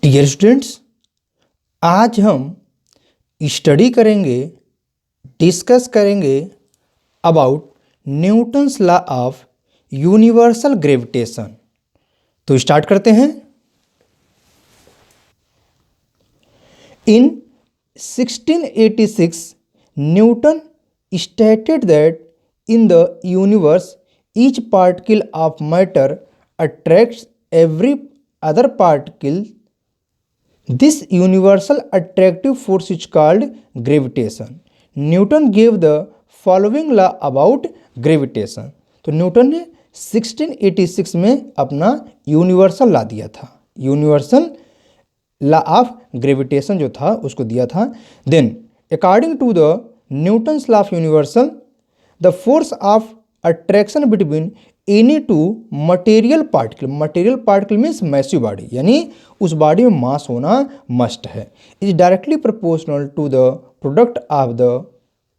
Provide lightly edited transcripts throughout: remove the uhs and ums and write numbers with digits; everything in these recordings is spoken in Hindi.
डियर स्टूडेंट्स, आज हम स्टडी करेंगे, डिस्कस करेंगे about Newton's law of universal gravitation. तो स्टार्ट करते हैं। इन 1686 Newton stated that in the universe each particle of matter attracts every other particle. This universal attractive force is called gravitation. Newton gave the following law about gravitation. तो न्यूटन ने 1686 में अपना यूनिवर्सल लॉ दिया था, यूनिवर्सल लॉ ऑफ ग्रेविटेशन जो था उसको दिया था। Then according to the Newton's law of universal, the force of attraction between any two material particle means massive body, यानी उस बॉडी में मास होना मस्ट है, is directly proportional to the product of the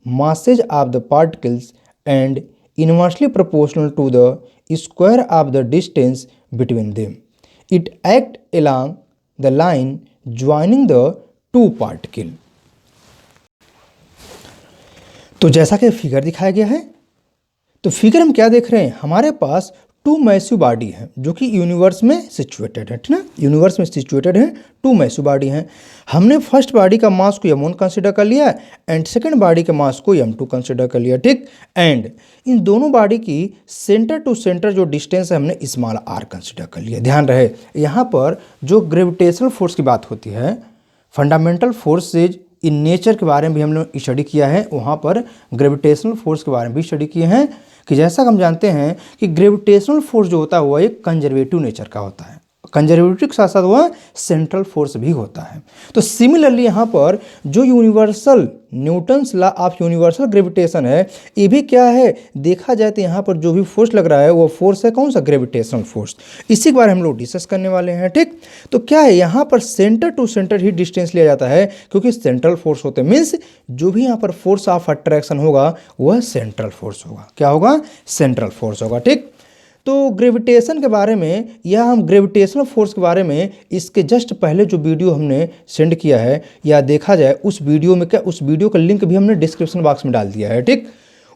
masses of the particles and inversely proportional to the square of the distance between them. It acts along the line joining the two particles. तो जैसा कि फिगर दिखाया गया है, तो फिगर हम क्या देख रहे हैं, हमारे पास टू मैसिव बॉडी हैं जो कि यूनिवर्स में सिचुएटेड है, ठीक ना, यूनिवर्स में सिचुएटेड है, टू मैसिव बॉडी हैं। हमने फर्स्ट बॉडी का मास को m1 कंसिडर कर लिया एंड सेकंड बॉडी के मास को m2 कंसिडर कर लिया, ठीक। एंड इन दोनों बॉडी की सेंटर टू सेंटर जो डिस्टेंस है हमने स्मॉल r कंसिडर कर लिया। ध्यान रहे, यहाँ पर जो ग्रेविटेशनल फोर्स की बात होती है, फंडामेंटल फोर्सेज इन नेचर के बारे में भी हम लोग स्टडी किया है, वहाँ पर ग्रेविटेशनल फोर्स के बारे में भी स्टडी किए हैं कि जैसा हम जानते हैं कि ग्रेविटेशनल फोर्स जो होता है वह एक कंजर्वेटिव नेचर का होता है, कंजर्वेटिव के साथ साथ वह सेंट्रल फोर्स भी होता है। तो सिमिलरली यहाँ पर जो universal Newton's law of universal gravitation है, ये भी क्या है, देखा जाए तो यहाँ पर जो भी फोर्स लग रहा है वो फोर्स है कौन सा, ग्रेविटेशनल फोर्स। इसी के बारे में हम लोग डिस्कस करने वाले हैं, ठीक। तो क्या है, यहाँ पर सेंटर टू सेंटर ही डिस्टेंस लिया जाता है क्योंकि सेंट्रल फोर्स होते हैं, मीन्स जो भी यहाँ पर फोर्स ऑफ अट्रैक्शन होगा वह सेंट्रल फोर्स होगा। क्या होगा, सेंट्रल फोर्स होगा, ठीक। तो ग्रेविटेशन के बारे में या हम ग्रेविटेशनल फोर्स के बारे में इसके जस्ट पहले जो वीडियो हमने सेंड किया है या देखा जाए उस वीडियो में, क्या उस वीडियो का लिंक भी हमने डिस्क्रिप्शन बॉक्स में डाल दिया है, ठीक।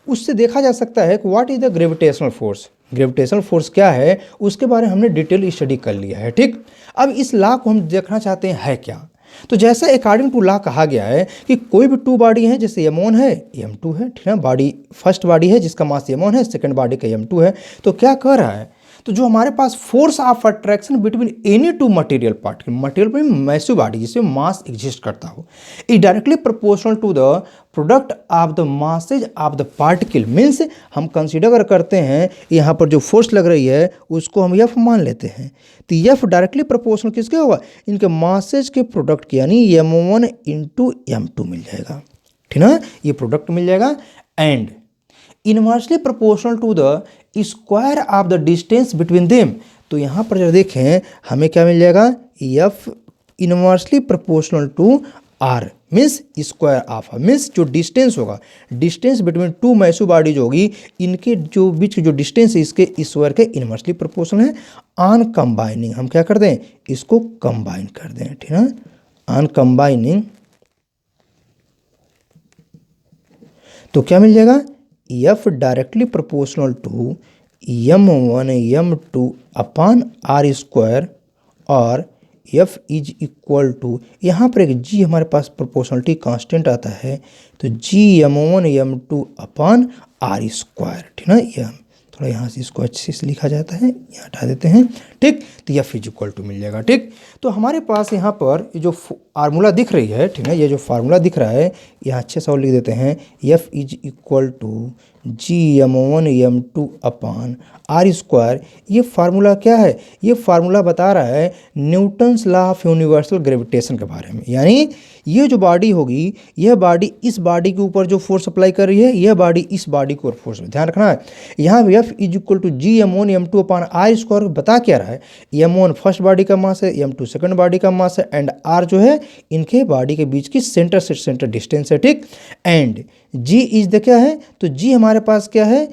उससे देखा जा सकता है कि what is the gravitational force, gravitational force क्या है उसके बारे में हमने डिटेल स्टडी कर लिया है, ठीक। अब इस लॉ को हम देखना चाहते हैं है क्या। तो जैसे अकॉर्डिंग टू लॉ कहा गया है कि कोई भी टू बॉडी है, जैसे m1 है m2 है, ठीक है, बॉडी फर्स्ट बॉडी है जिसका मास m1 है, सेकंड बॉडी का m2 है, तो क्या कर रहा है, तो जो हमारे पास force of attraction between any two material particle, material में मैसिव बॉडी जिसमें मास एग्जिस्ट करता हो, is directly proportional to the product of the masses of the particle, means हम कंसीडर करते हैं यहाँ पर जो फोर्स लग रही है उसको हम F मान लेते हैं, तो F डायरेक्टली प्रोपोर्शनल किसके होगा, इनके मासेज के प्रोडक्ट के, यानी m1 इंटू m2 मिल जाएगा, ठीक ना, ये प्रोडक्ट मिल जाएगा। And inversely proportional to the square of the distance between them, तो यहाँ पर जब देखें हमें क्या मिल जाएगा, F inversely proportional to R means square of, means जो डिस्टेंस होगा, distance between two massive body जो होगी, इनके जो बीच की जो डिस्टेंस है इसके स्क्वायर के इनवर्सली प्रोपोर्शनल है। ऑन कंबाइनिंग हम क्या कर दें, इसको कंबाइन कर दें, ठीक है, ऑन कंबाइनिंग तो क्या मिल जाएगा, F directly proportional to m1 m2 upon R square, और F इज इक्वल टू, यहाँ पर एक G हमारे पास प्रोपोर्शनलिटी कांस्टेंट आता है, तो G m1 m2 upon R square, ठीक ना, ये थोड़ा यहाँ से इसको अच्छे से लिखा जाता है, यहाँ हटा देते हैं, ठीक। तो F इज इक्वल टू मिल जाएगा, ठीक। तो हमारे पास यहाँ पर जो फार्मूला दिख रही है, ठीक है, ये जो फार्मूला दिख रहा है यहाँ अच्छे से और लिख देते हैं, F is equal to G m1 m2 upon R square. ये फार्मूला क्या है, ये फार्मूला बता रहा है Newton's law of universal gravitation के बारे में, यानी ये जो बॉडी होगी, यह बॉडी इस बॉडी के ऊपर जो फोर्स अप्लाई कर रही है, यह बॉडी इस बॉडी के ऊपर फोर्स, ध्यान रखना है। यहाँ F is equal to G m1 m2 upon R square बता क्या रहा है, m1 फर्स्ट बॉडी का मास है, m2 सेकंड बॉडी का मास है, एंड R जो है इनके बॉडी के बीच की सेंटर से सेंटर डिस्टेंस है, ठीक। एंड G इज द क्या है, तो G हमारे पास क्या है,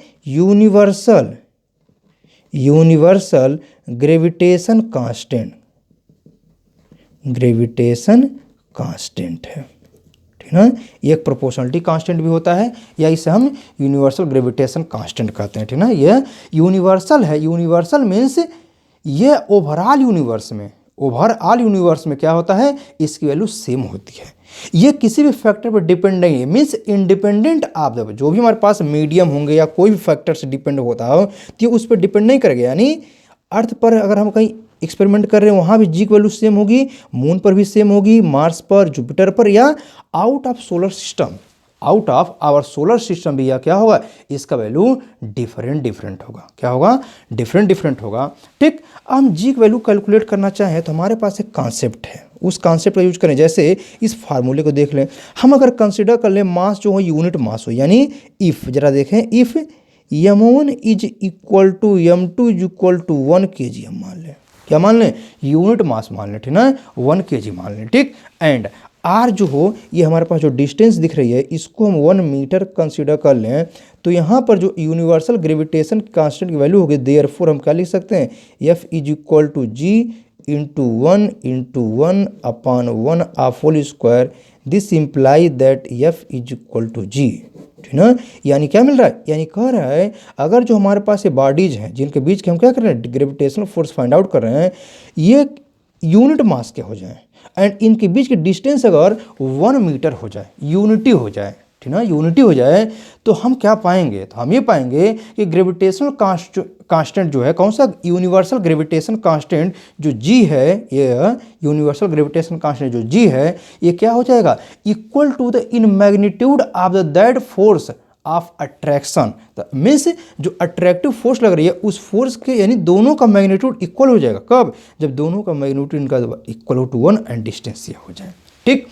universal gravitation constant, gravitation constant है, ठीक है। ये एक प्रोपोर्शनलिटी कांस्टेंट भी होता है, या इसे हम यूनिवर्सल ग्रेविटेशन कांस्टेंट कहते हैं, ठीक है ना। यह यूनिवर्सल है, यूनिवर्सल मीन्स ये ओवरऑल यूनिवर्स में क्या होता है, इसकी वैल्यू सेम होती है। ये किसी भी फैक्टर पर डिपेंड नहीं है, मीन्स इंडिपेंडेंट ऑफ द, जो भी हमारे पास मीडियम होंगे या कोई भी फैक्टर से डिपेंड होता हो तो ये उस पर डिपेंड नहीं करेगा। यानी अर्थ पर अगर हम कहीं एक्सपेरिमेंट कर रहे हैं वहाँ भी जी की वैल्यू सेम होगी, मून पर भी सेम होगी, मार्स पर, जुपिटर पर, या out of our solar system भी, या क्या होगा, इसका वैल्यू डिफरेंट होगा। क्या होगा, डिफरेंट होगा, ठीक। हम जी की वैल्यू कैलकुलेट करना चाहें तो हमारे पास एक कॉन्सेप्ट है, उस कॉन्सेप्ट का यूज करें। जैसे इस फार्मूले को देख लें, हम अगर कंसिडर कर लें मास जो हो यूनिट मास हो, यानी इफ़ जरा देखें, if m1 is equal to m2 is equal to 1 kg हम मान लें, क्या मान लें, यूनिट मास मान लें, ठीक ना, 1 kg मान लें, ठीक। एंड r जो हो, ये हमारे पास जो डिस्टेंस दिख रही है इसको हम 1 मीटर कंसिडर कर लें, तो यहाँ पर जो यूनिवर्सल ग्रेविटेशन कांस्टेंट की वैल्यू होगी, देयरफॉर हम क्या लिख सकते हैं, f is equal to g into 1 upon 1 of whole square, this imply that f is equal to g, ठीक ना। यानी क्या मिल रहा है, यानी कह रहा है अगर जो हमारे पास ये बॉडीज हैं जिनके बीच के हम क्या कर रहे हैं, ग्रेविटेशनल फोर्स फाइंड आउट कर रहे हैं, ये यूनिट मास के हो जाए एंड इनके बीच की डिस्टेंस अगर 1 मीटर हो जाए, यूनिटी हो जाए, ठीक ना, यूनिटी हो जाए, तो हम क्या पाएंगे, तो हम ये पाएंगे कि ग्रेविटेशनल कांस्टेंट जो है, कौन सा, यूनिवर्सल ग्रेविटेशन कांस्टेंट जो जी है, ये यूनिवर्सल ग्रेविटेशन कांस्टेंट जो जी है, ये क्या हो जाएगा, equal to the in magnitude of the that force of attraction, means जो अट्रैक्टिव फोर्स लग रही है उस फोर्स के, यानी दोनों का मैग्नीट्यूड इक्वल हो जाएगा। कब, जब दोनों का मैग्नीट्यूड इनका इक्वल हो टू 1 एंड डिस्टेंस ये हो जाए, ठीक।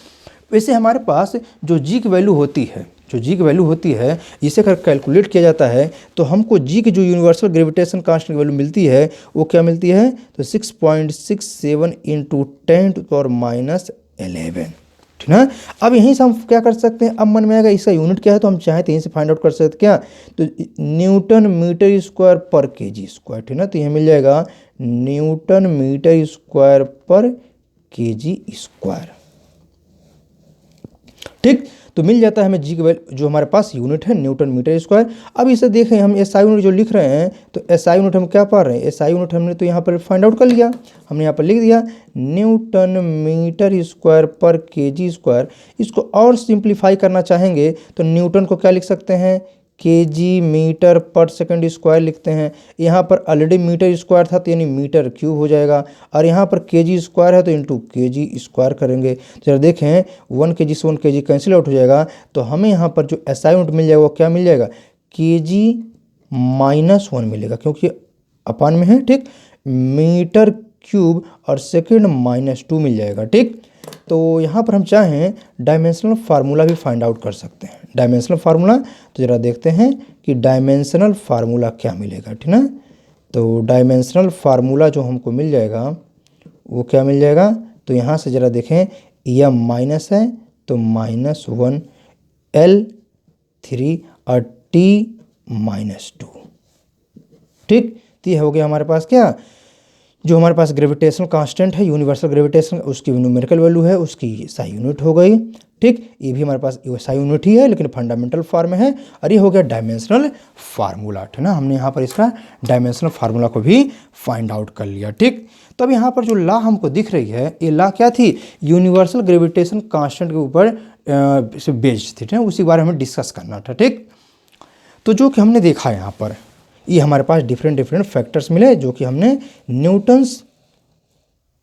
वैसे हमारे पास जो जी की वैल्यू होती है, इसे अगर कैलकुलेट किया जाता है तो हमको जी की जो यूनिवर्सल ग्रेविटेशन कांस्टेंट की वैल्यू मिलती है वो क्या मिलती है, तो 6.67 इंटू 10⁻11, ठीक है। अब यहीं से हम क्या कर सकते हैं, अब मन में आएगा इसका यूनिट क्या है, तो हम चाहें तो यहीं से फाइंड आउट कर सकते हैं, क्या, तो न्यूटन मीटर स्क्वायर पर kg स्क्वायर, ठीक है ना। तो यह मिल जाएगा न्यूटन मीटर स्क्वायर पर kg स्क्वायर, ठीक। तो मिल जाता है हमें जी की वैल्यू, जो हमारे पास यूनिट है न्यूटन मीटर स्क्वायर। अब इसे देखें हम एसआई यूनिट जो लिख रहे हैं, तो एसआई यूनिट हम क्या पा रहे हैं, एसआई यूनिट हमने तो यहाँ पर फाइंड आउट कर लिया, हमने यहाँ पर लिख दिया न्यूटन मीटर स्क्वायर पर kg स्क्वायर। इसको और सिंप्लीफाई करना चाहेंगे तो न्यूटन को क्या लिख सकते हैं, kg मीटर पर सेकंड स्क्वायर लिखते हैं। यहाँ पर ऑलरेडी मीटर स्क्वायर था तो यानी मीटर क्यूब हो जाएगा, और यहाँ पर kg स्क्वायर है तो इंटू kg स्क्वायर करेंगे। जरा देखें 1 kg से 1 kg कैंसिल आउट हो जाएगा, तो हमें यहाँ पर जो एसआई यूनिट मिल जाएगा वो क्या मिल जाएगा, kg-1 मिलेगा, क्योंकि अपान में है, ठीक। मीटर क्यूब और सेकेंड -2 मिल जाएगा, ठीक। तो यहाँ पर हम चाहें डायमेंशनल फार्मूला भी फाइंड आउट कर सकते हैं, डायमेंशनल फार्मूला। तो ज़रा देखते हैं कि डायमेंशनल फार्मूला क्या मिलेगा, ठीक ना। तो डायमेंशनल फार्मूला जो हमको मिल जाएगा वो क्या मिल जाएगा, तो यहाँ से ज़रा देखें, यह माइनस है तो -1 L3 और T-2, ठीक। तो यह हो गया हमारे पास क्या, जो हमारे पास ग्रेविटेशनल कांस्टेंट है, यूनिवर्सल ग्रेविटेशन, उसकी न्यूमेरिकल वैल्यू है, उसकी SI यूनिट हो गई, ठीक। ये भी हमारे पास SI यूनिट ही है लेकिन फंडामेंटल फॉर्म में है, और ये हो गया डायमेंशनल फार्मूला, ठीक ना। हमने यहाँ पर इसका डायमेंशनल फार्मूला को भी फाइंड आउट कर लिया, ठीक। तो अब यहाँ पर जो लॉ हमको दिख रही है, ये लॉ क्या थी, यूनिवर्सल ग्रेविटेशन कांस्टेंट के ऊपर बेस्ड थी, ठीक है, उसी बारे में डिस्कस करना था, ठीक। तो जो कि हमने देखा यहाँ पर, ये हमारे पास डिफरेंट फैक्टर्स मिले जो कि हमने Newton's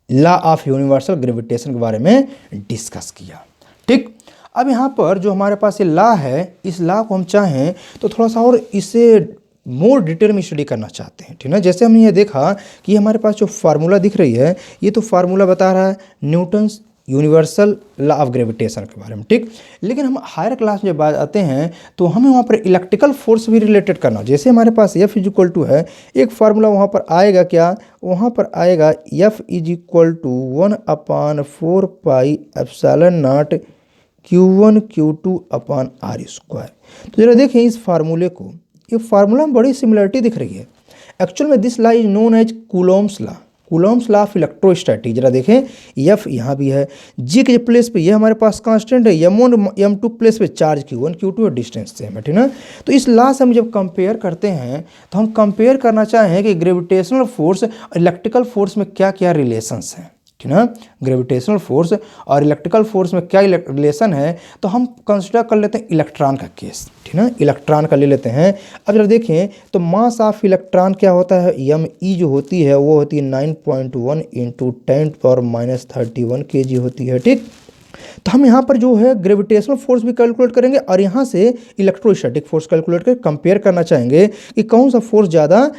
law of universal gravitation के बारे में डिस्कस किया, ठीक। अब यहाँ पर जो हमारे पास ये लॉ है, इस लॉ को हम चाहें तो थोड़ा सा और इसे मोर डिटेल में स्टडी करना चाहते हैं, ठीक ना। जैसे हमने ये देखा कि हमारे पास जो फार्मूला दिख रही है, ये तो फार्मूला बता रहा है Newton's universal law of gravitation के बारे में, ठीक। लेकिन हम हायर क्लास में जब बात आते हैं तो हमें वहाँ पर इलेक्ट्रिकल फोर्स भी रिलेटेड करना। जैसे हमारे पास F इज इक्वल टू है, एक फार्मूला वहाँ पर आएगा, क्या वहाँ पर आएगा F is equal to 1/4πε0 Q1 Q2 upon R square. तो जरा देखें इस फार्मूले को, ये फार्मूला में बड़ी सिमिलरिटी दिख रही है। एक्चुअल में this law is known as Coulomb's law, Coulomb's law of electrostatic, जरा देखें एफ यहाँ भी है, जी के प्लेस पे ये हमारे पास कांस्टेंट है, m2 प्लेस पे चार्ज q1 q2 और डिस्टेंस सेम है, ठीक ना। तो इस लॉ से हम जब कंपेयर करते हैं तो हम कंपेयर करना चाहें कि ग्रेविटेशनल फोर्स और इलेक्ट्रिकल फोर्स में क्या क्या रिलेशंस हैं, ठीक ना। ग्रेविटेशनल फोर्स और इलेक्ट्रिकल फोर्स में क्या रिलेशन है, तो हम कंसिडर कर लेते हैं इलेक्ट्रॉन का केस, ठीक ना। इलेक्ट्रॉन का ले लेते हैं। अब जरा देखें तो मास ऑफ इलेक्ट्रॉन क्या होता है, m जो होती है वो होती है 9.1 इंटू 10⁻31 kg होती है, ठीक। तो हम यहाँ पर जो है ग्रेविटेशनल फोर्स भी कैलकुलेट करेंगे और यहाँ से इलेक्ट्रोस्टैटिक फोर्स कैलकुलेट कर कंपेयर करना चाहेंगे कि कौन सा फोर्स ज़्यादा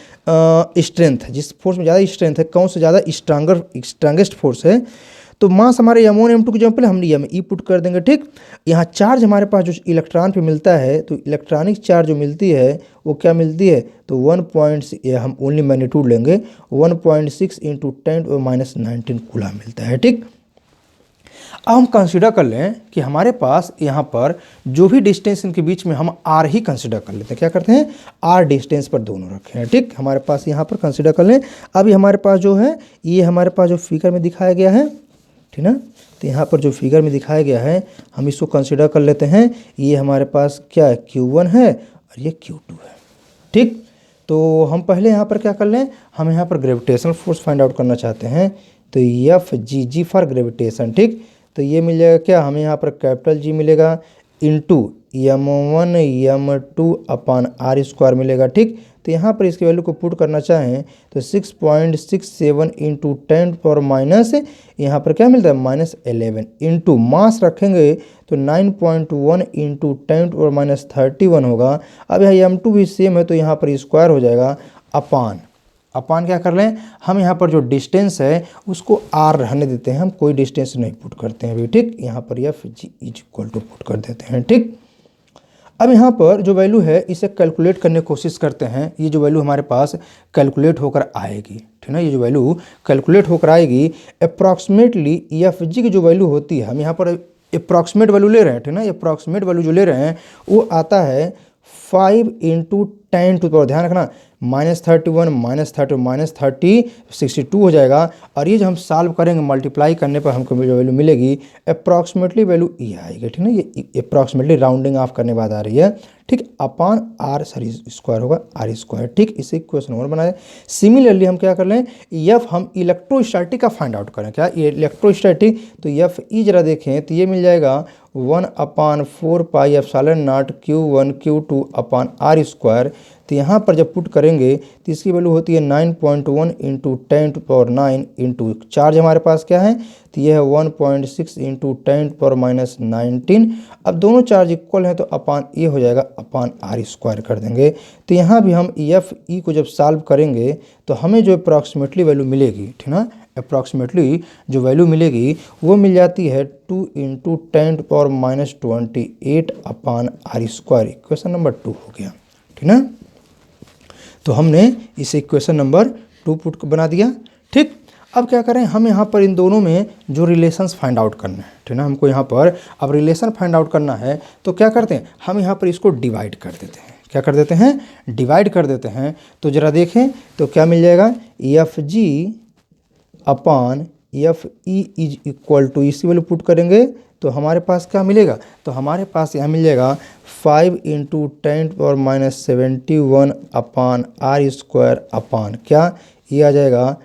स्ट्रेंथ है, जिस फोर्स में ज़्यादा स्ट्रेंथ है, कौन सा ज़्यादा स्ट्रांगेस्ट फोर्स है। तो मास हमारे m1 m2 की जगह पे हमने m पुट कर देंगे, ठीक। यहाँ चार्ज हमारे पास जो इलेक्ट्रॉन पे मिलता है, तो इलेक्ट्रॉनिक चार्ज जो मिलती है वो क्या मिलती है, तो 1. हम ओनली मैग्नीट्यूड लेंगे 1.6 इंटू 10⁻19 कूलम मिलता है, ठीक। अब हम कंसीडर कर लें कि हमारे पास यहाँ पर जो भी डिस्टेंस इनके बीच में हम r ही कंसीडर कर लेते हैं, क्या करते हैं r डिस्टेंस पर दोनों रखे हैं, ठीक। हमारे पास यहाँ पर कंसीडर कर लें। अभी हमारे पास जो है ये हमारे पास जो फिगर में दिखाया गया है, ठीक ना। तो यहाँ पर जो फिगर में दिखाया गया है हम इसको कंसीडर कर लेते हैं। ये हमारे पास क्या है, q1 है और ये q2 है, ठीक। तो हम पहले यहाँ पर क्या कर लें, हम यहाँ पर ग्रेविटेशनल फोर्स फाइंड आउट करना चाहते हैं। तो एफ जी फॉर ग्रेविटेशन, ठीक। तो ये मिल जाएगा क्या, हमें यहाँ पर कैपिटल G मिलेगा इंटू m1 m2 अपान r² मिलेगा, ठीक। तो यहाँ पर इसकी वैल्यू को पुट करना चाहें तो 6.67 इंटू 10⁻, यहाँ पर क्या मिलता है -11 इंटू मास रखेंगे तो 9.1 इंटू 10⁻31 होगा। अब यहाँ m2 भी सेम है तो यहाँ पर स्क्वायर हो जाएगा अपान क्या कर लें, हम यहाँ पर जो डिस्टेंस है उसको r रहने देते हैं, हम कोई डिस्टेंस नहीं पुट करते हैं अभी, ठीक। यहाँ पर F G equal to put कर देते हैं, ठीक। अब यहाँ पर जो वैल्यू है इसे कैलकुलेट करने की कोशिश करते हैं। ये जो वैल्यू हमारे पास कैलकुलेट होकर आएगी, ठीक ना, ये जो वैल्यू कैलकुलेट होकर आएगी अप्रॉक्सीमेटली एफ जी की जो वैल्यू होती है, हम यहाँ पर अप्रॉक्सीमेट वैल्यू ले रहे हैं, ठीक ना। अप्रॉक्सीमेट वैल्यू जो ले रहे हैं वो आता है 5 इंटू 10⁻, ध्यान रखना -31 -30 62 हो जाएगा। और ये जो हम सॉल्व करेंगे मल्टीप्लाई करने पर हमको जो वैल्यू मिलेगी अप्रॉक्सीमेटली वैल्यू ये आएगी, ठीक ना। ये अप्रॉक्सीमेटली राउंडिंग ऑफ करने बाद आ रही है, ठीक। अपान r स्क्वायर होगा r², ठीक। इसे क्वेश्चन नंबर बनाए। सिमिलरली हम क्या कर लें, एफ हम इलेक्ट्रोस्टैटिक का फाइंड आउट करें, क्या ये इलेक्ट्रोस्टैटिक, तो एफ ई जरा देखें तो ये मिल जाएगा 1/4πε0 q1 q2 अपान r²। तो यहाँ पर जब पुट करेंगे तो इसकी वैल्यू होती है 9.1 इंटू 10⁻9 इंटू चार्ज हमारे पास क्या है, तो ये है 1.6 इंटू 10⁻19। अब दोनों चार्ज इक्वल हैं तो अपान ए हो जाएगा अपान r² कर देंगे। तो यहाँ भी हम एफ ई को जब सॉल्व करेंगे तो हमें जो अप्रॉक्सीमेटली वैल्यू मिलेगी, ठीक ना, अप्रॉक्सीमेटली जो वैल्यू मिलेगी वो मिल जाती है 2 इंटू 10⁻28 अपान r²। क्वेश्चन नंबर 2 हो गया, ठीक ना। तो हमने इसे इक्वेशन नंबर 2 पुट बना दिया, ठीक। अब क्या करें, हम यहाँ पर इन दोनों में जो रिलेशंस फाइंड आउट करना है, ठीक ना। हमको यहाँ पर अब रिलेशन फाइंड आउट करना है तो क्या करते हैं, हम यहाँ पर इसको डिवाइड कर देते हैं। क्या कर देते हैं, डिवाइड कर देते हैं। तो ज़रा देखें तो क्या मिल जाएगा, F G upon F E is equal to, इसी वैल्यू पुट करेंगे तो हमारे पास क्या मिलेगा, तो हमारे पास यहाँ मिल जाएगा 5 इंटू 10⁻71 अपान r² अपान क्या, ये आ जाएगा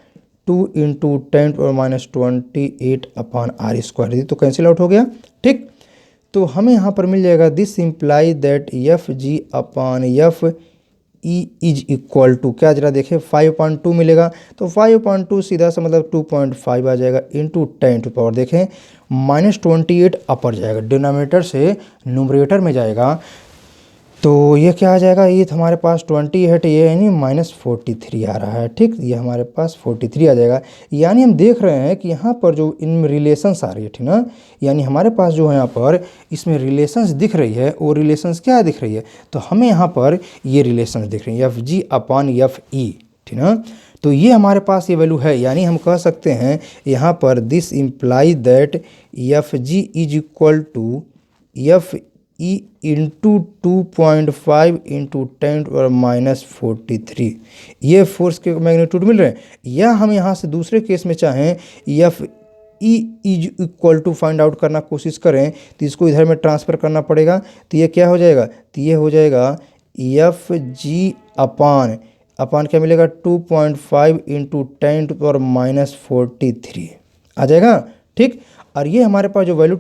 2 इंटू 10⁻28 अपान r²। तो कैंसिल आउट हो गया, ठीक। तो हमें यहाँ पर मिल जाएगा this imply that F G upon F E is equal to क्या, जरा देखें 5.2 मिलेगा। तो 5.2 सीधा सा मतलब 2.5 आ जाएगा इंटू 10⁻, देखें -28 अपर जाएगा, डिनोमिनेटर से न्यूमरेटर में जाएगा। तो ये क्या आ जाएगा, ये हमारे पास 20 है तो ये यानी -43 आ रहा है, ठीक। ये हमारे पास 43 आ जाएगा। यानी हम देख रहे हैं कि यहाँ पर जो इनमें रिलेशंस आ रही है, ठीक ना, यानी हमारे पास जो है यहाँ पर इसमें रिलेशंस दिख रही है, वो रिलेशंस क्या दिख रही है, तो हमें यहाँ पर ये रिलेशंस दिख रही है एफ जी अपान एफ ई, ठीक ना। तो ये हमारे पास ये वैल्यू है, यानी हम कह सकते हैं यहाँ पर this imply that F G is equal to F E into 2.5 into 10⁻⁻43 ये फोर्स के मैग्नीट्यूड मिल रहे हैं। या हम यहाँ से दूसरे केस में चाहें F E is equal to find out करना कोशिश करें तो इसको इधर में ट्रांसफ़र करना पड़ेगा। तो ये क्या हो जाएगा, तो ये हो जाएगा एफ जी अपान क्या मिलेगा 2.5 इंटू 10⁻⁻43 आ जाएगा। ठीक, और ये हमारे पास जो वैल्यू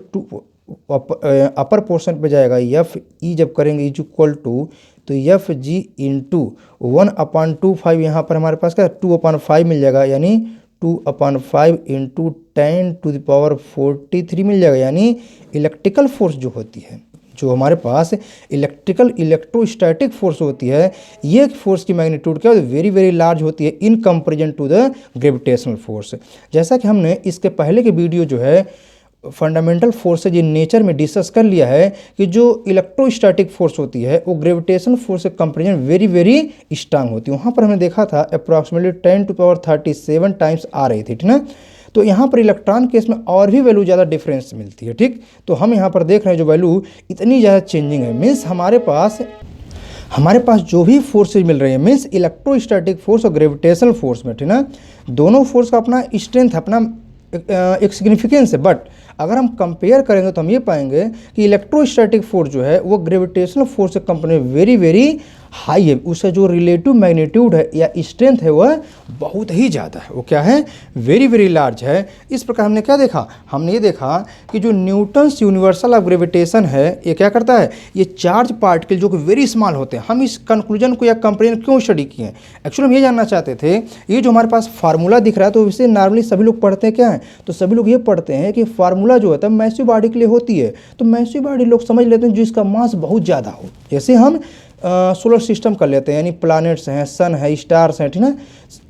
अपर पोर्शन पे जाएगा एफ ई जब करेंगे इज इक्वल टू तो एफ जी इंटू 1/2 यहाँ पर हमारे पास क्या 2/5 मिल जाएगा, यानी 2/5 इंटू 10⁻43 मिल जाएगा। यानी इलेक्ट्रिकल फोर्स जो होती है, जो हमारे पास इलेक्ट्रोस्टैटिक फोर्स होती है, ये फोर्स की मैग्नीट्यूड क्या वेरी वेरी लार्ज होती है in comparison to the gravitational force. जैसा कि हमने इसके पहले के वीडियो जो है फंडामेंटल फोर्सेज इन नेचर में डिस्कस कर लिया है कि जो इलेक्ट्रोस्टैटिक फोर्स होती है वो ग्रेविटेशनल फोर्स के कंपेरिजन वेरी वेरी स्ट्रांग होती है। वहाँ पर हमने देखा था अप्रॉक्सीमेटली 10⁻37 टाइम्स आ रही थी, ठीक ना। तो यहाँ पर इलेक्ट्रॉन केस में और भी वैल्यू ज़्यादा डिफरेंस मिलती है। ठीक, तो हम यहाँ पर देख रहे हैं जो वैल्यू इतनी ज़्यादा चेंजिंग है, मीन्स हमारे पास जो भी फोर्सेज मिल रही है मीन्स इलेक्ट्रोस्टैटिक फोर्स और ग्रेविटेशनल फोर्स में, ठीक ना, दोनों फोर्स का अपना स्ट्रेंथ, अपना एक सिग्निफिकेंस है। बट अगर हम कंपेयर करेंगे तो हम ये पाएंगे कि इलेक्ट्रोस्टैटिक फोर्स जो है वो ग्रेविटेशनल फोर्स के कंपेयर में वेरी वेरी हाई है। उसका जो रिलेटिव मैग्नीट्यूड है या स्ट्रेंथ है वह बहुत ही ज़्यादा है, वो क्या है वेरी वेरी लार्ज है। इस प्रकार हमने क्या देखा, हमने ये देखा कि जो न्यूटन्स यूनिवर्सल ऑफ ग्रेविटेशन है ये क्या करता है, ये चार्ज पार्टिकल जो कि वेरी स्मॉल होते हैं। हम इस कंक्लूजन को या कंपेरिजन क्यों स्टडी किए हैं, एक्चुअली हम ये जानना चाहते थे। ये जो हमारे पास फार्मूला दिख रहा है तो इसे नॉर्मली सभी लोग पढ़ते हैं क्या है, तो सभी लोग ये पढ़ते हैं कि फार्मूला जो होता है मैसिव बॉडी के लिए होती है। तो मैसिव बॉडी लोग समझ लेते हैं जिसका मास बहुत ज़्यादा हो, जैसे हम सोलर सिस्टम कर लेते हैं, यानी प्लैनेट्स हैं, सन है, स्टार्स हैं, ठीक ना।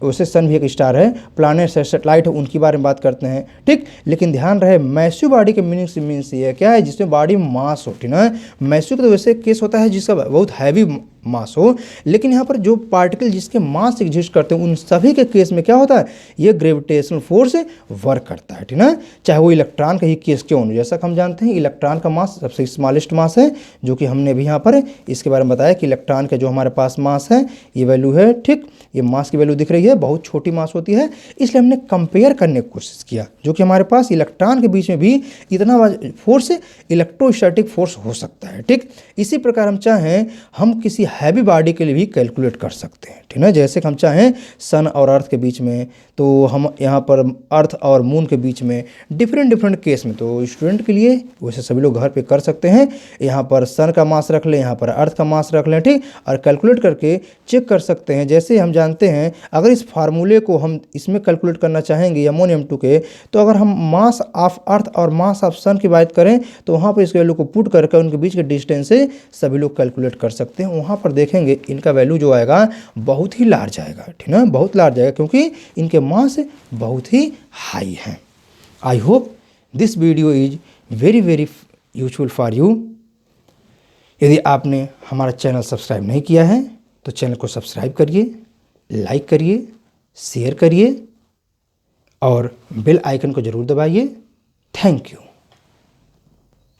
वैसे सन भी एक स्टार है, प्लैनेट्स है, सैटेलाइट है, उनके बारे में बात करते हैं। ठीक, लेकिन ध्यान रहे मैसिव बॉडी के मीनिंग्स ये क्या है, जिसमें बॉडी मास हो, ठीक ना। मैसिव तो वैसे केस होता है जिसका बहुत हैवी मास हो, लेकिन यहाँ पर जो पार्टिकल जिसके मास एग्जिस्ट करते हैं उन सभी के केस में क्या होता है, ये ग्रेविटेशनल फोर्स वर्क करता है, ठीक ना। चाहे वो इलेक्ट्रॉन का ही केस क्यों हो, जैसा कि हम जानते हैं इलेक्ट्रॉन का मास सबसे स्मॉलेस्ट मास है, जो कि हमने भी यहाँ पर इसके बारे में बताया कि इलेक्ट्रॉन का जो हमारे पास मास है ये वैल्यू है। ठीक, ये मास की वैल्यू दिख रही है, बहुत छोटी मास होती है, इसलिए हमने कंपेयर करने की कोशिश किया जो कि हमारे पास इलेक्ट्रॉन के बीच में भी इतना फोर्स इलेक्ट्रोस्टैटिक फोर्स हो सकता है। ठीक, इसी प्रकार हम चाहें हम किसी हैवी बॉडी के लिए भी कैलकुलेट कर सकते हैं, ठीक ना। जैसे कि हम चाहें सन और अर्थ के बीच में, तो हम यहाँ पर अर्थ और मून के बीच में डिफरेंट केस में, तो स्टूडेंट के लिए वैसे सभी लोग घर पे कर सकते हैं। यहाँ पर सन का मास रख लें, यहाँ पर अर्थ का मास रख लें, ठीक, और कैलकुलेट करके चेक कर सकते हैं। जैसे हम जानते हैं अगर इस फार्मूले को हम इसमें कैलकुलेट करना चाहेंगे अमोनियम-2 के, तो अगर हम मास ऑफ अर्थ और मास ऑफ सन की बात करें तो वहाँ पर इस वैल्यू को पुट करके उनके बीच के डिस्टेंस से सभी लोग कैलकुलेट कर सकते हैं। वहाँ पर देखेंगे इनका वैल्यू जो आएगा बहुत ही लार्ज आएगा, ठीक ना, बहुत लार्ज आएगा, क्योंकि इनके मास बहुत ही हाई हैं। I hope this video is very very useful for you. यदि आपने हमारा चैनल सब्सक्राइब नहीं किया है तो चैनल को सब्सक्राइब करिए, लाइक करिए, शेयर करिए और बेल आइकन को ज़रूर दबाइए। Thank you.